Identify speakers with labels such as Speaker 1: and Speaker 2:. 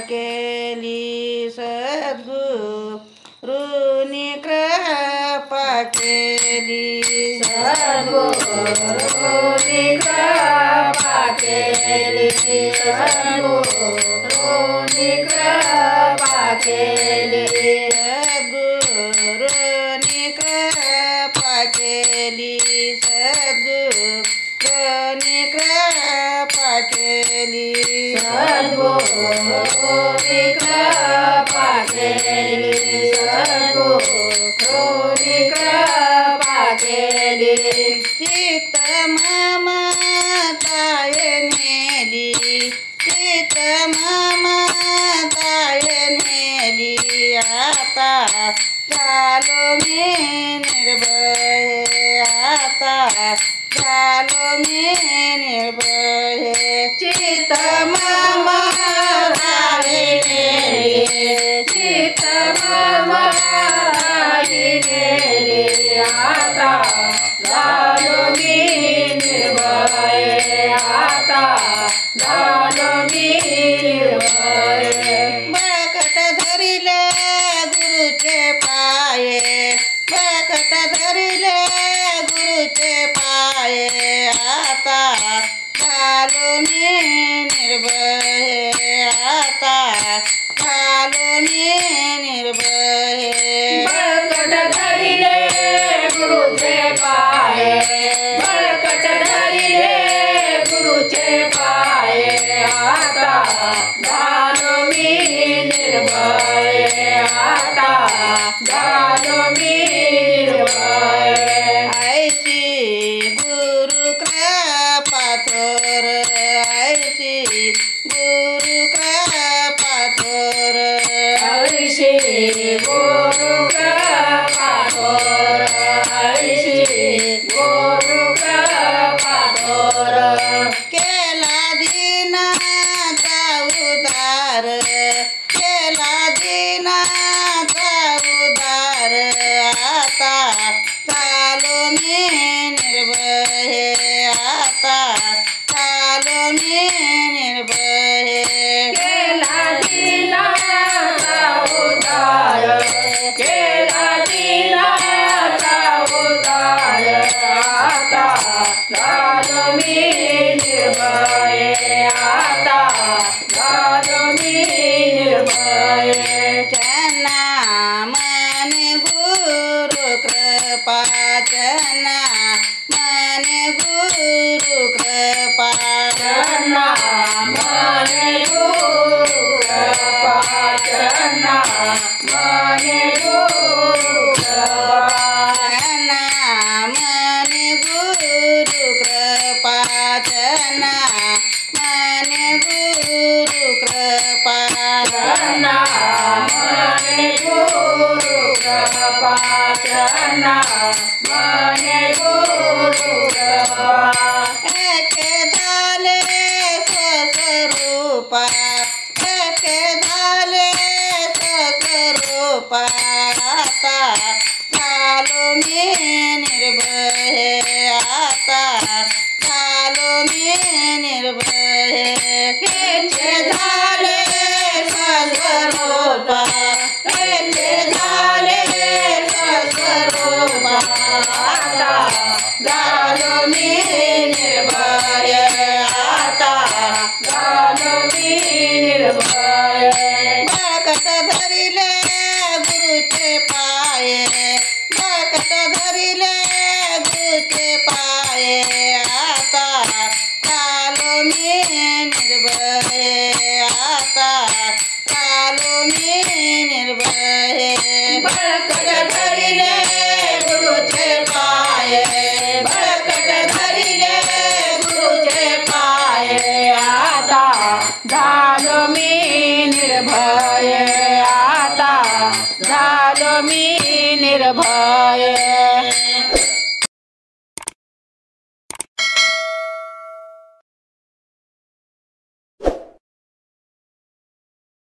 Speaker 1: केली सद्गुरूनी कृपा केली
Speaker 2: सद्गुरूनी कृपा केली सद्गुरूनी कृपा केली
Speaker 1: सद्गुरूनी कृपा केली सद्गुरूनी कृपा केली
Speaker 2: सद्गुरूनी कृपा केली सद्गुरूनी कृपा केली
Speaker 1: चित्त ममताये नेली चित्त ममताये नेली आता झालो मी निर्भय आता झालो मी निर्भय चित्त ममताये नेली
Speaker 2: चित्त ममताये नेली आता झालो मी निर्भय आता झालो मी निर्भय
Speaker 1: बळकट धरिले गुरुचे पाये बळकट धरिले गुरुचे पाये आता झालो मी निर्भय आता झालो मी निर्भय
Speaker 2: बळकट धरिले गुरुचे पाये बळकट धरिले गुरुचे पाये आता झालो मी निर्भय आता झालो मी निर्भय
Speaker 1: ऐसी गुरु कृपा थोर ऐसी गुरु कृपा थोर
Speaker 2: ऐशी गुरु कृपा थोर ऐशी गुरु कृपा थोर
Speaker 1: केला दीनाचा उद्धार केला दीनाचा उद्धार आता झालो मी निर्भय आता झालो मी निर्भय
Speaker 2: केला दीनाचा उद्धार केला दीनाचा उद्धार आता झालो मी निर्भय आता झालो मी निर्भय
Speaker 1: चना मन गुरु कृपा चना मन गुरु कृपा
Speaker 2: चन्ना मने गुरु कृपा चन्ना मने गुरु कृपा
Speaker 1: चना मन गुरु कृपा चना मन गुरु कृपा
Speaker 2: चन्ना मने गुरु कृपा चन्ना मने गुरु कृपा
Speaker 1: एके झाले स्वस्वरूपा एके झाले स्वस्वरूपा आता झालो मी निर्भय आता झालो मी निर्भय एके झाले स्वस्वरूपा एके झाले स्वस्वरूपा आता झालो मी निर्भय आता
Speaker 2: झालो मी निर्भय
Speaker 1: बळकट धरिले गुरुचे पाये बळकट धरिले गुरुचे पाये आता झालो मी निर्भय आता झालो मी निर्भय बळकट धरिले गुरुचे पाये बळकट धरिले गुरुचे पाये
Speaker 2: आता झालो मी निर्भय आता झालो मी निर्भय